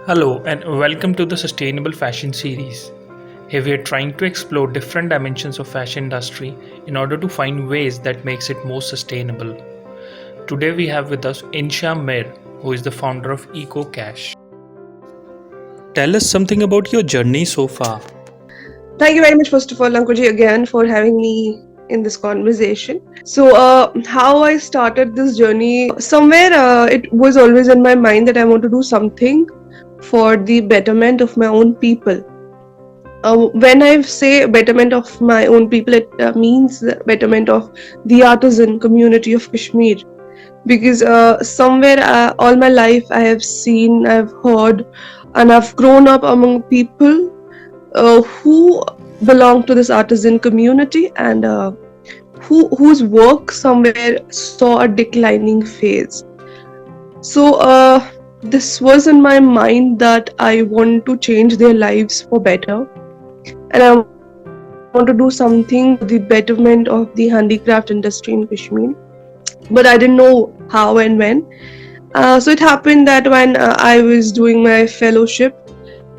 Hello and welcome to the Sustainable Fashion series. Here we are trying to explore different dimensions of fashion industry in order to find ways that makes it more sustainable. Today we have with us Insha Mir, who is the founder of EcoKash. Tell us something about your journey so far. Thank you very much, first of all, Ankuji, again for having me in this conversation. So, how I started this journey, somewhere it was always in my mind that I want to do something for the betterment of my own people. When I say betterment of my own people, it means the betterment of the artisan community of Kashmir. Because somewhere all my life I have seen, I've heard, and I've grown up among people who belong to this artisan community and whose work somewhere saw a declining phase. So this was in my mind that I want to change their lives for better, and I want to do something for the betterment of the handicraft industry in Kashmir. But I didn't know how and when. So it happened that when I was doing my fellowship,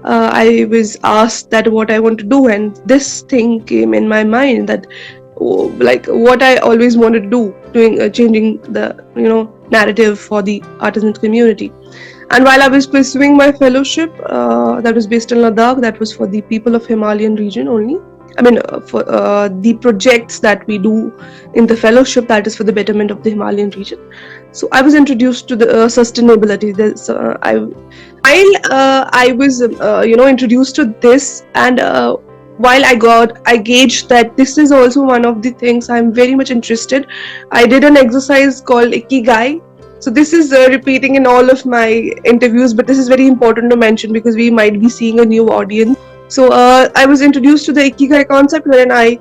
I was asked that what I want to do, and this thing came in my mind that like what I always wanted to do, doing changing the narrative for the artisan community. And while I was pursuing my fellowship, that was based in Ladakh, that was for the people of Himalayan region only. I mean, for the projects that we do in the fellowship, that is for the betterment of the Himalayan region. So I was introduced to the sustainability. I was, introduced to this, and while I gauged that this is also one of the things I'm very much interested. I did an exercise called Ikigai. So this is repeating in all of my interviews, but this is very important to mention because we might be seeing a new audience. So I was introduced to the Ikigai concept, wherein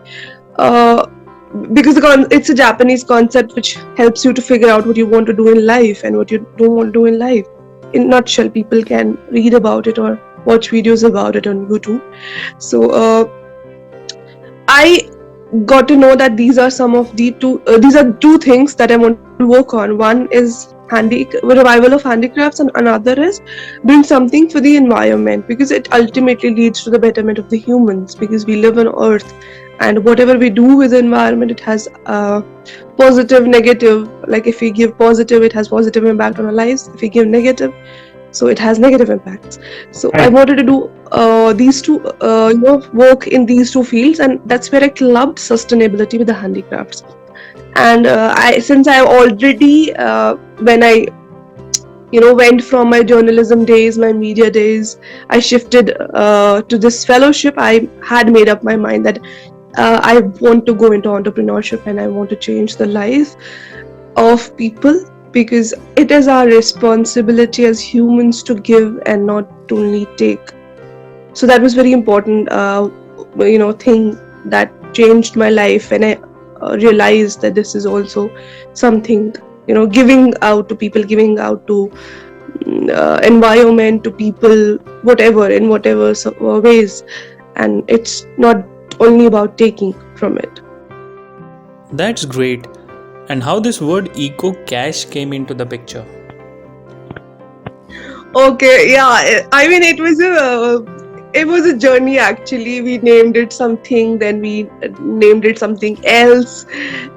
because it's a Japanese concept which helps you to figure out what you want to do in life and what you don't want to do in life. In a nutshell, people can read about it or watch videos about it on YouTube. So I got to know that these are two things that I want to work on. One is revival of handicrafts, and another is doing something for the environment, because it ultimately leads to the betterment of the humans, because we live on earth, and whatever we do with the environment, it has positive, negative. Like if we give positive, it has positive impact on our lives. If we give negative, so it has negative impacts. So I wanted to do these two work in these two fields, and that's where I clubbed sustainability with the handicrafts. And since I already when I went from my journalism days, my media days, I shifted to this fellowship. I had made up my mind that I want to go into entrepreneurship and I want to change the life of people, because it is our responsibility as humans to give and not only take. So that was very important thing that changed my life, and I realized that this is also something, giving out to people, giving out to environment, to people, whatever, in whatever ways, and it's not only about taking from it. That's great. And how this word EcoKash came into the picture? Okay, yeah. I mean, it was a journey actually. We named it something, then we named it something else,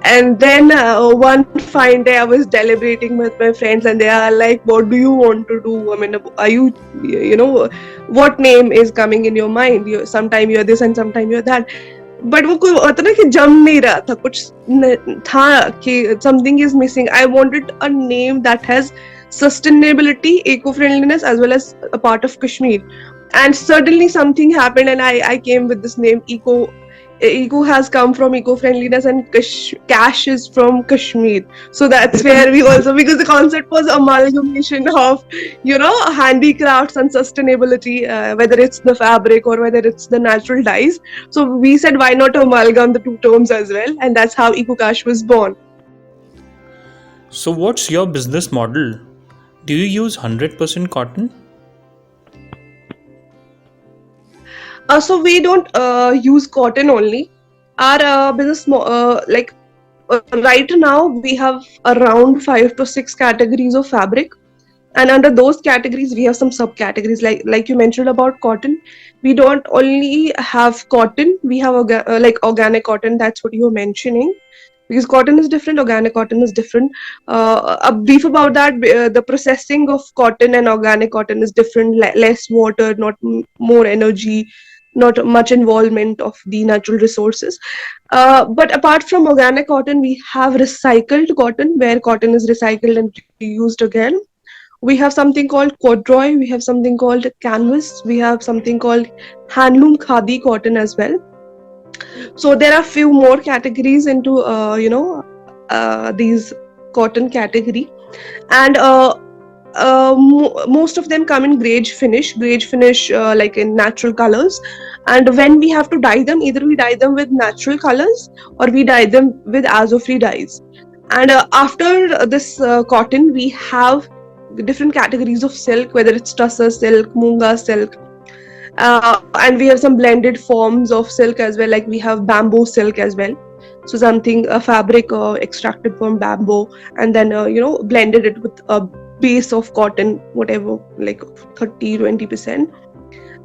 and then one fine day I was deliberating with my friends, and they are like, "What do you want to do? I mean, are you, what name is coming in your mind? Sometime you're this and sometime you're that." But वो कोई होता ना कि जम नहीं रहा था, कुछ था कि something is missing. I wanted a name that has sustainability, eco-friendliness, as well as a part of Kashmir. And suddenly something happened, and I came with this name. Eco has come from eco-friendliness, and cash is from Kashmir. So that's where we also, because the concept was amalgamation of handicrafts and sustainability, whether it's the fabric or whether it's the natural dyes. So we said, why not amalgam the two terms as well, and that's how EcoKash was born. So what's your business model? Do you use 100% cotton? So we don't use cotton only. Our business, right now we have around 5 to 6 categories of fabric. And under those categories we have some subcategories, like you mentioned about cotton. We don't only have cotton, we have like organic cotton, that's what you were mentioning, because cotton is different, organic cotton is different. A brief about that, the processing of cotton and organic cotton is different, less water, not more energy, not much involvement of the natural resources. But apart from organic cotton, we have recycled cotton, where cotton is recycled and reused again. We have something called corduroy, we have something called canvas, we have something called handloom khadi cotton as well. So there are few more categories into these cotton category. And most of them come in grade finish, like in natural colors. And when we have to dye them, either we dye them with natural colors or we dye them with azo-free dyes. And after this cotton, we have different categories of silk, whether it's tussar silk, munga silk, and we have some blended forms of silk as well, like we have bamboo silk as well. So something, a fabric extracted from bamboo, and then blended it with a base of cotton, whatever, like 30-20%.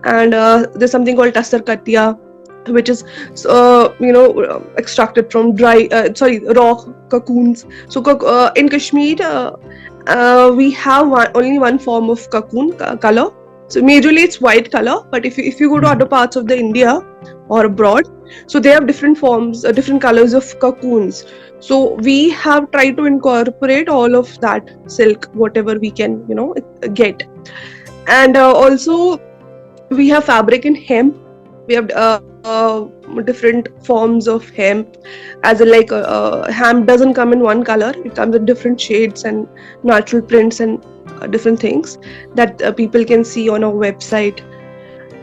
And there's something called tussar katia, which is extracted from raw cocoons. So in Kashmir, we have only one form of cocoon color. So majorly it's white color, but if you go to other parts of the India or abroad, so they have different forms, different colors of cocoons. So we have tried to incorporate all of that silk, whatever we can get. And also we have fabric in hemp. We have different forms of hemp, as in like hemp doesn't come in one color, it comes in different shades and natural prints and different things that people can see on our website.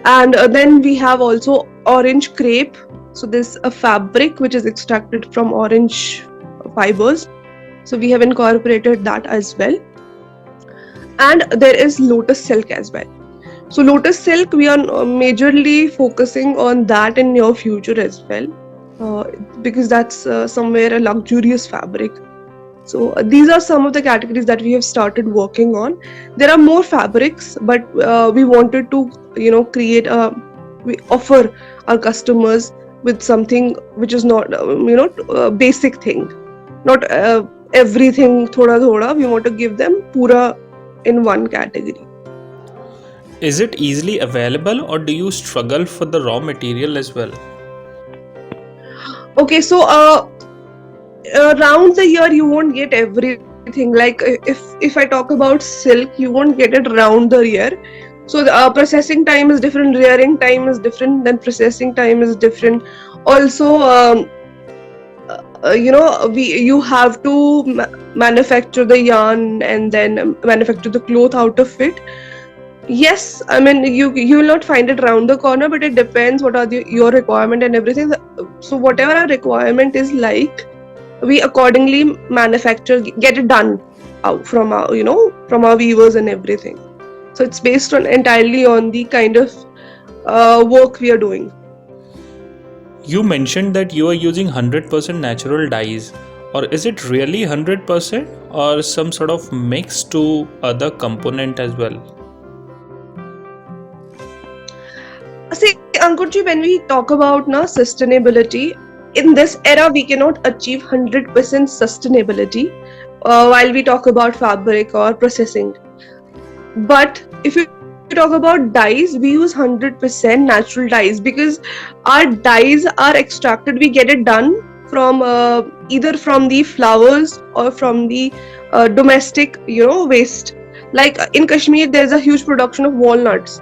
And then we have also orange crepe. So this a fabric which is extracted from orange fibers, so we have incorporated that as well. And there is lotus silk as well. So lotus silk, we are majorly focusing on that in near future as well, because that's somewhere a luxurious fabric. So these are some of the categories that we have started working on. There are more fabrics, but we wanted to create we offer our customers with something which is not a basic thing, not everything thoda thoda. We want to give them pura in one category. Is it easily available or do you struggle for the raw material as well? Okay, so around the year you won't get everything. Like if I talk about silk, you won't get it around the year. So the processing time is different, rearing time is different, then processing time is different. Also, you have to manufacture the yarn and then manufacture the cloth out of it. Yes, I mean you will not find it around the corner, but it depends what are your requirement and everything. So whatever our requirement is like, we accordingly manufacture, get it done out from our from our weavers and everything. So it's based on entirely on the kind of work we are doing. You mentioned that you are using 100% natural dyes, or is it really 100% or some sort of mix to other component as well? See, Ankurji, when we talk about sustainability, in this era we cannot achieve 100% sustainability while we talk about fabric or processing. But if you talk about dyes, we use 100% natural dyes, because our dyes are extracted, we get it done from either from the flowers or from the domestic waste. Like in Kashmir, there's a huge production of walnuts.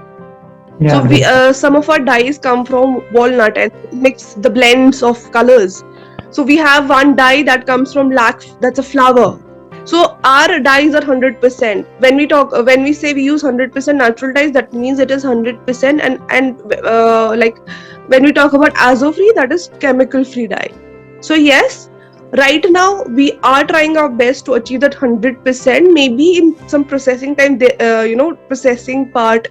Yeah, So we some of our dyes come from walnut and mix the blends of colors. So we have one dye that comes from lac, that's a flower. So our dyes are 100%. When we say we use 100% natural dyes, that means it is 100%. And like when we talk about azo-free, that is chemical-free dye. So yes, right now we are trying our best to achieve that 100%. Maybe in some processing time, processing part,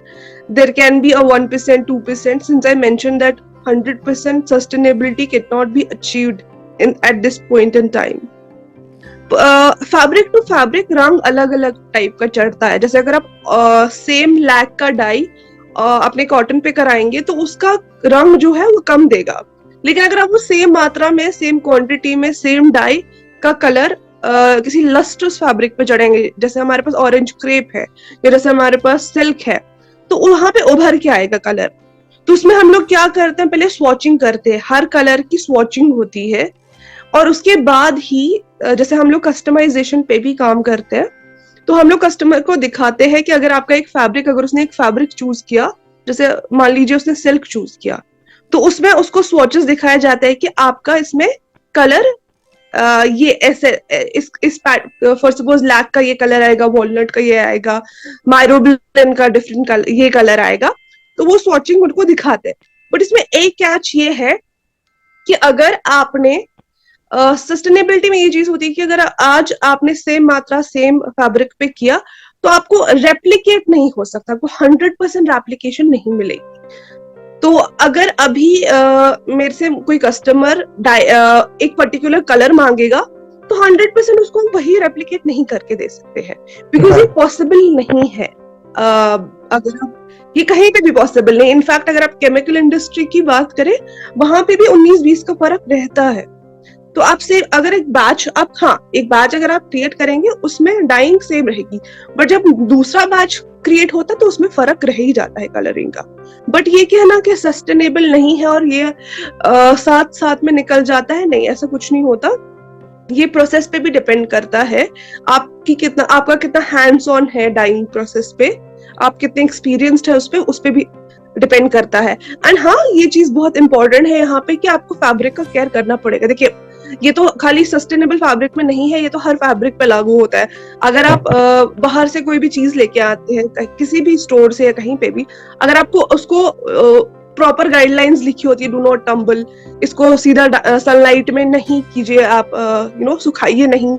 there can be a 1%, 2%. Since I mentioned that 100% sustainability cannot be achieved at this point in time. Fabric to fabric रंग अलग अलग type का चढ़ता है। जैसे अगर आप same lack का डाई अपने कॉटन पे कराएंगे तो उसका रंग जो है वो कम देगा। लेकिन अगर आप वो सेम मात्रा में, सेम क्वांटिटी में, सेम डाई का कलर किसी लस्ट्रस फैब्रिक पे चढ़ेंगे, जैसे हमारे पास ऑरेंज क्रेप है या जैसे हमारे पास सिल्क है, तो वहां पे उभर के आएगा कलर। तो उसमें हम लोग क्या करते हैं, पहले स्वॉचिंग करते हैं, हर कलर की स्वॉचिंग होती है और उसके बाद ही जैसे हम लोग कस्टमाइजेशन पे भी काम करते हैं, तो हम लोग कस्टमर को दिखाते हैं कि अगर आपका एक फैब्रिक, अगर उसने एक फैब्रिक चूज किया, जैसे मान लीजिए उसने सिल्क चूज किया, तो उसमें उसको स्वॉचेस दिखाया जाता है कि आपका इसमें कलर ये ऐसे इस फॉर सपोज लैक का ये कलर आएगा, वॉलनट का ये आएगा, माइरोब्लेन का डिफरेंट कलर, ये कलर आएगा। तो वो स्वॉचिंग उनको दिखाते हैं। बट इसमें एक कैच ये है कि अगर आपने सस्टेनेबिलिटी में ये चीज होती है कि अगर आज आपने सेम मात्रा सेम फैब्रिक पे किया तो आपको रेप्लिकेट नहीं हो सकता, आपको 100% रेप्लिकेशन नहीं मिलेगी। तो अगर अभी मेरे से कोई कस्टमर एक पर्टिकुलर कलर मांगेगा तो 100% उसको हम वही रेप्लिकेट नहीं करके दे सकते हैं, बिकॉज ये पॉसिबल नहीं है। अगर आप ये कहीं पे भी पॉसिबल नहीं। इनफैक्ट अगर आप केमिकल इंडस्ट्री की बात करें, वहां पे भी 19-20 का फर्क रहता है। तो आपसे अगर एक बैच एक बैच अगर आप क्रिएट करेंगे उसमें डाइंग सेम रहेगी, बट जब दूसरा बैच क्रिएट होता है तो उसमें फर्क रह ही जाता है कलरिंग का। बट ये कहना कि सस्टेनेबल नहीं है और ये साथ साथ में निकल जाता है, नहीं, ऐसा कुछ नहीं होता। ये प्रोसेस पे भी डिपेंड करता है, आपका कितना हैंड्स ऑन है डाइंग प्रोसेस पे, आप कितने एक्सपीरियंस्ड है उस पे भी डिपेंड करता है। एंड हाँ, ये चीज बहुत इंपॉर्टेंट है यहाँ पे कि आपको फैब्रिक का केयर करना पड़ेगा। देखिए, ये तो खाली सस्टेनेबल फैब्रिक में नहीं है, ये तो हर फैब्रिक पे लागू होता है। अगर आप बाहर से कोई भी चीज लेके आते हैं किसी भी स्टोर से या कहीं पे भी, अगर आपको उसको प्रॉपर गाइडलाइंस लिखी होती है, डू नॉट टम्बल, इसको सीधा सनलाइट में नहीं कीजिए आप, सुखाइए नहीं,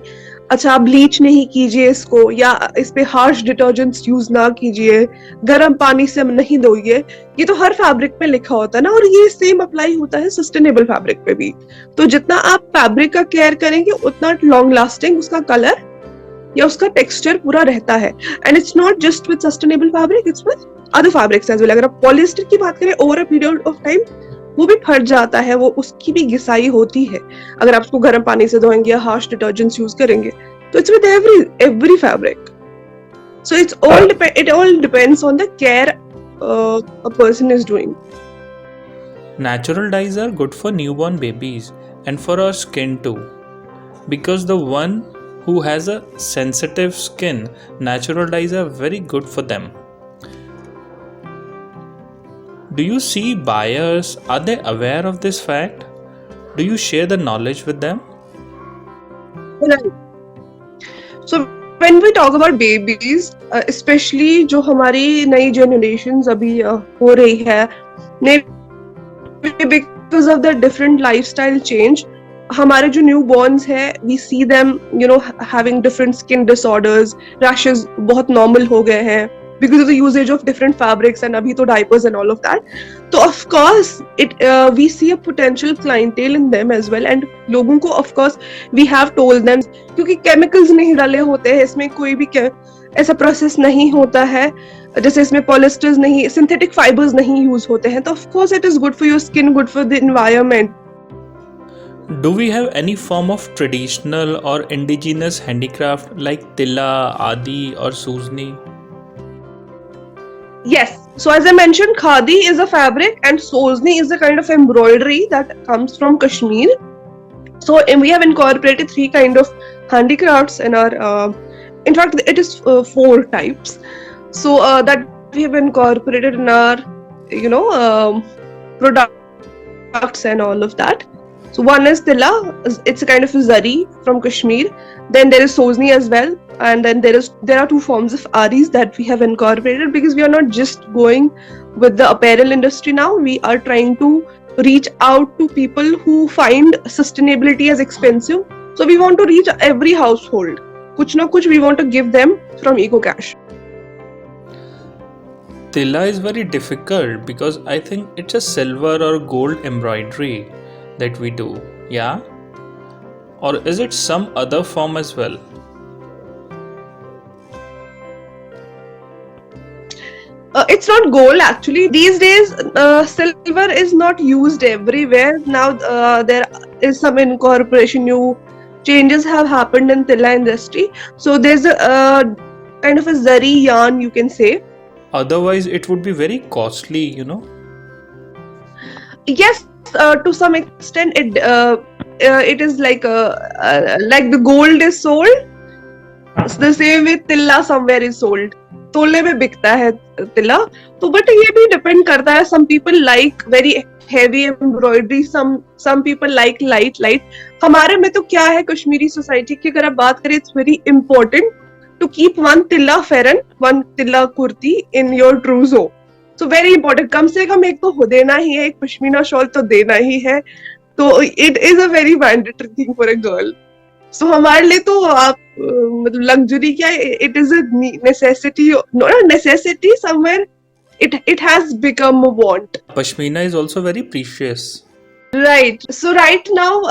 अच्छा ब्लीच नहीं कीजिए इसको, या इस पे हार्श डिटर्जेंट्स यूज ना कीजिए, गर्म पानी से नहीं धोइए, ये तो हर फैब्रिक पे लिखा होता है ना। और ये सेम अप्लाई होता है सस्टेनेबल फैब्रिक पे भी। तो जितना आप फैब्रिक का केयर करेंगे उतना लॉन्ग लास्टिंग उसका कलर या उसका टेक्सचर पूरा रहता है। And it's not just with sustainable fabric, it's with other fabrics as well. अगर आप पॉलिएस्टर की बात करें, over a period of time वो भी फट जाता है, वो उसकी भी घिसाई होती है अगर आप उसको गर्म पानी से धोएंगे या हार्श डिटर्जेंट्स यूज करेंगे। तो it's with every fabric. So it all depends on the care a person is doing. Natural dyes are good for newborn babies and for our skin too. Because the one who has a sensitive skin, natural dyes are very good for them. Do you see buyers? Are they aware of this fact? Do you share the knowledge with them? Right. So when we talk about babies, especially जो हमारी नई generations अभी हो रही है, maybe because of the different lifestyle change, हमारे जो newborns है, we see them, having different skin disorders, rashes बहुत normal हो गए हैं because of the usage of different fabrics and अभी तो diapers and all of that. तो of course we see a potential clientele in them as well, and लोगों को of course we have told them, क्योंकि chemicals नहीं डाले होते हैं इसमें, कोई भी ऐसा प्रोसेस नहीं होता है, जैसे इसमें पॉलिस्टर्स नहीं, सिंथेटिक फाइबर्स नहीं यूज होते हैं, तो of course it is good for your skin, good for the environment. Do we have any form of traditional or indigenous handicraft like tilla, adi or suzni? Yes. So as I mentioned, khadi is a fabric and sozni is a kind of embroidery that comes from Kashmir. So we have incorporated 3 kind of handicrafts in our, in fact it is 4 types. So that we have incorporated in our, products and all of that. So one is tilla, it's a kind of a zari from Kashmir. Then there is sozni as well, and then there are 2 forms of aris that we have incorporated, because we are not just going with the apparel industry now. We are trying to reach out to people who find sustainability as expensive. So we want to reach every household. Kuch na kuch we want to give them from EcoKash. Tilla is very difficult because I think it's a silver or gold embroidery that we do, yeah? or is it some other form as well? It's not gold actually. These days, silver is not used everywhere. Now there is some incorporation, new changes have happened in Tilla industry. So there's a kind of a zari yarn, you can say. Otherwise, it would be very costly. Yes, to some extent, it is like the gold is sold. It's the same way Tilla somewhere is sold. तोले में बिकता है तिला तो but ये भी depend करता है some people like very heavy embroidery some people like light हमारे में तो क्या है कश्मीरी सोसाइटी की अगर आप बात करें it's very important to keep one tilla farran one tilla kurti in your trousseau so very important कम से कम एक तो देना ही है एक पश्मीना शॉल तो देना ही है तो it is a very mandatory thing for a girl so हमारे लिए तो आप मतलब लग्जरी क्या it is a necessity not a necessity somewhere it has become a want. Pashmina is also very precious. Right. So right now,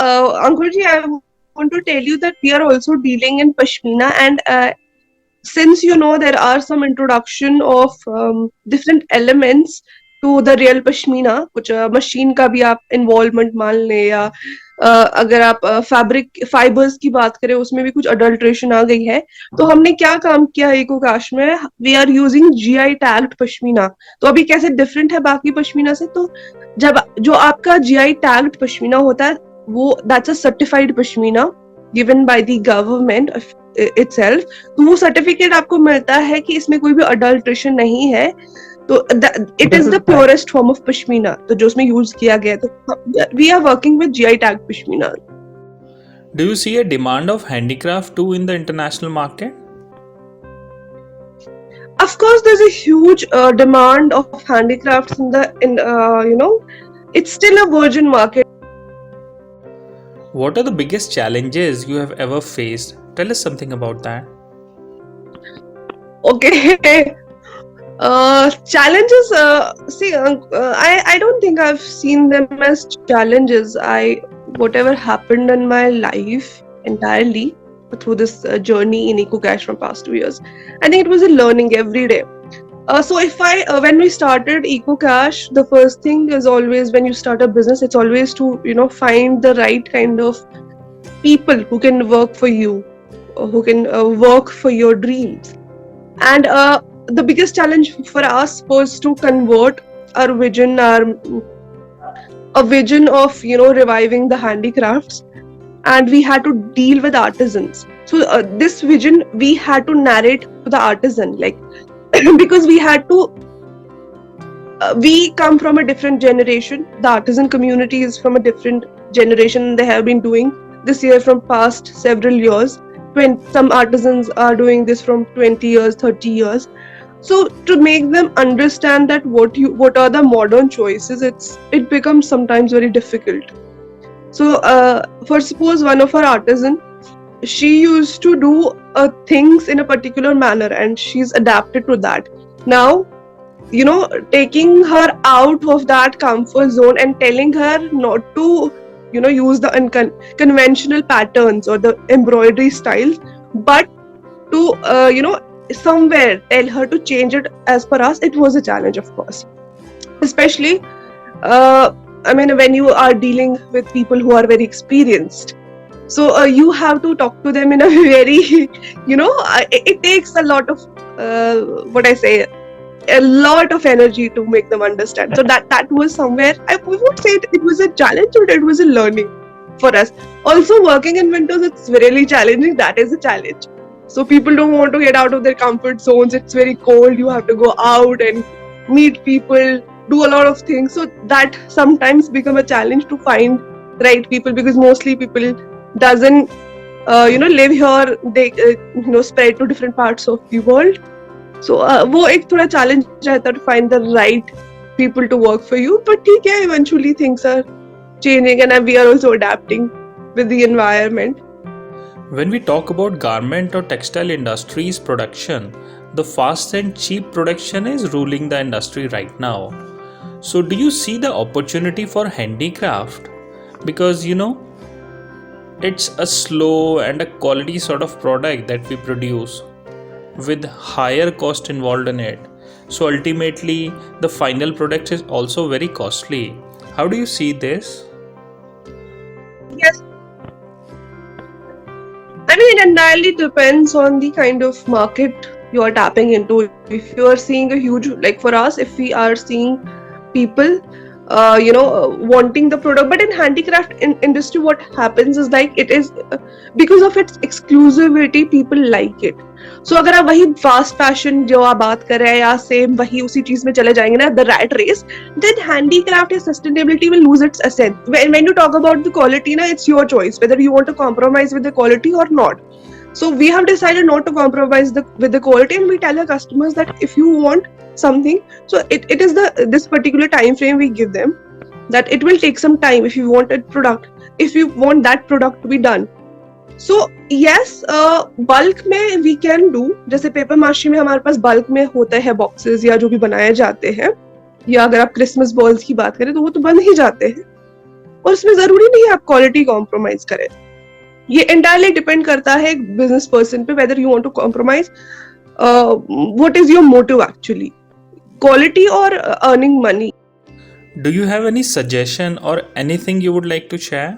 Ankurji, I want to tell you that we are also dealing in Pashmina and since you know there are some introduction of different elements to the real Pashmina, कुछ machine का भी आप involvement मान ले या अगर आप fabric fibres की बात करें उसमें भी कुछ अडल्ट्रेशन आ गई है तो हमने क्या काम किया इकोकाश में we are using GI tagged pashmina तो अभी कैसे डिफरेंट है बाकी पश्मीना से तो जब जो आपका जीआई टैग्ड पश्मीना होता है वो that's a certified pashmina given by the government itself तो वो सर्टिफिकेट आपको मिलता है कि इसमें कोई भी अडल्ट्रेशन नहीं है तो it is the purest form of pashmina तो जो उसमें यूज किया गया तो we are working with GI tag pashmina. Do you see a demand of handicraft too in the international market? Of course there's a huge demand of handicrafts in you know it's still a virgin market. What are the biggest challenges you have ever faced? Tell us something about that. Okay. Challenges see I don't think I've seen them as challenges. Whatever happened in my life entirely through this journey in EcoKash from past 2 years, I think it was a learning every day. So if when we started EcoKash, the first thing is always when you start a business, it's always to find the right kind of people who can work for you, who can work for your dreams. And the biggest challenge for us was to convert our vision, a vision of reviving the handicrafts, and we had to deal with artisans. So this vision we had to narrate to the artisan, like because we had to. We come from a different generation. The artisan community is from a different generation. They have been doing this year from past several years. Some artisans are doing this from 20 years, 30 years. So to make them understand that what are the modern choices, it becomes sometimes very difficult. So for suppose one of our artisan, she used to do things in a particular manner and she's adapted to that. Now, taking her out of that comfort zone and telling her not to use the conventional patterns or the embroidery styles, but to somewhere tell her to change it as per us, it was a challenge, of course, especially when you are dealing with people who are very experienced. So you have to talk to them in a very it takes a lot of a lot of energy to make them understand. So that was somewhere I would say it was a challenge, but it was a learning for us. Also, working in winters, it's really challenging. That is a challenge. So people don't want to get out of their comfort zones. It's very cold. You have to go out and meet people, do a lot of things. So that sometimes become a challenge to find right people, because mostly people doesn't live here. They spread to different parts of the world. So वो एक थोड़ा challenge रहता है to find the right people to work for you. But ठीक है, eventually things are changing and we are also adapting with the environment. When we talk about garment or textile industries production, the fast and cheap production is ruling the industry right now. So do you see the opportunity for handicraft? Because It's a slow and a quality sort of product that we produce with higher cost involved in it. So ultimately, the final product is also very costly. How do you see this? Yes, I mean, it entirely depends on the kind of market you are tapping into. If you are seeing a huge, like for us, if we are seeing people, wanting the product, but in handicraft industry, what happens is like it is because of its exclusivity, people like it. So अगर आप वही fast fashion जो आप बात कर रहे हैं या सेम वही उसी चीज में चले जाएंगे ना, the rat race, then handicraft and sustainability will lose its essence. When you talk about the quality, na, it's your choice whether you want to compromise with the quality or not. So we have decided not to compromise with the quality, and we tell our customers that if you want something, so it is this particular time frame we give them, that it will take some time if you want a product, if you want that product to be done. So yes, bulk में we can do, जैसे paper माशी में हमारे पास bulk में होता है boxes या जो भी बनाए जाते हैं, या अगर आप क्रिसमस बॉल्स की बात करें तो वो तो बन ही जाते हैं, और उसमें जरूरी नहीं है आप क्वालिटी कॉम्प्रोमाइज करें. ये एंटायरली डिपेंड करता है एक बिजनेस पर्सन पे, whether you want to compromise, what is your motive actually, quality और earning money. Do you have any suggestion or anything you would like to share?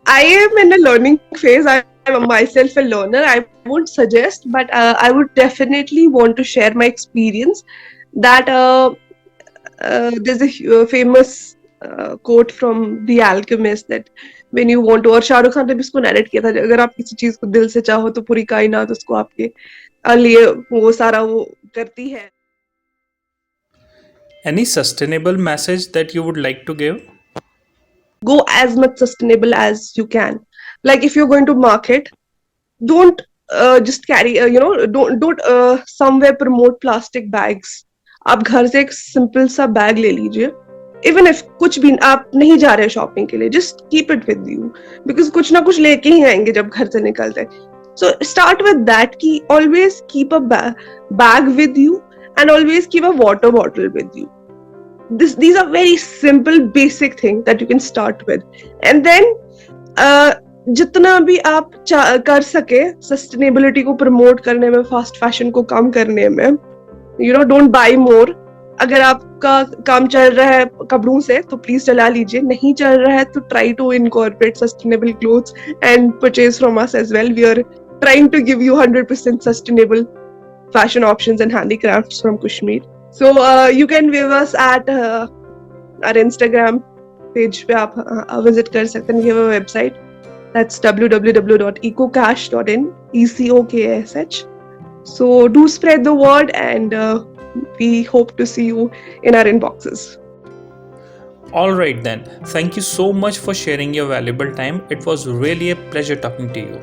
I am in a learning phase. I am myself a learner. I won't suggest, but I would definitely want to share my experience. That there's a famous quote from The Alchemist that when you want to, और शाहरुख खान ने भी इसको narrate किया था, अगर आप किसी चीज को दिल से चाहो तो पूरी कायनात उसको आपके लिए वो सारा वो करती है. Any sustainable message that you would like to give? Go as much sustainable as you can. Like if you're going to market, don't just carry, don't somewhere promote plastic bags. आप घर से एक सिंपल सा bag ले लीजिए. Even if कुछ भी आप नहीं जा रहे शॉपिंग के लिए, just keep it with you, because कुछ ना कुछ लेके ही आएंगे जब घर से निकलते हैं. सो स्टार्ट विद दैट की always keep a bag with you and always keep a water bottle with you. These are very simple basic things that you can start with, and then जितना भी आप कर सके sustainability को promote करने में, fast fashion को कम करने में, डोंट बाय मोर. अगर आपका काम चल रहा है कपड़ों से तो प्लीज चला लीजिए, नहीं चल रहा है तो try to incorporate sustainable clothes and purchase from us as well. We are trying to give you 100% sustainable fashion options and handicrafts from Kashmir. So you can view us at our Instagram page पे आप visit कर सकते हैं. We have a website that's www.ecokash.in, ECOKASH. So do spread the word, and we hope to see you in our inboxes. Alright then, thank you so much for sharing your valuable time. It was really a pleasure talking to you.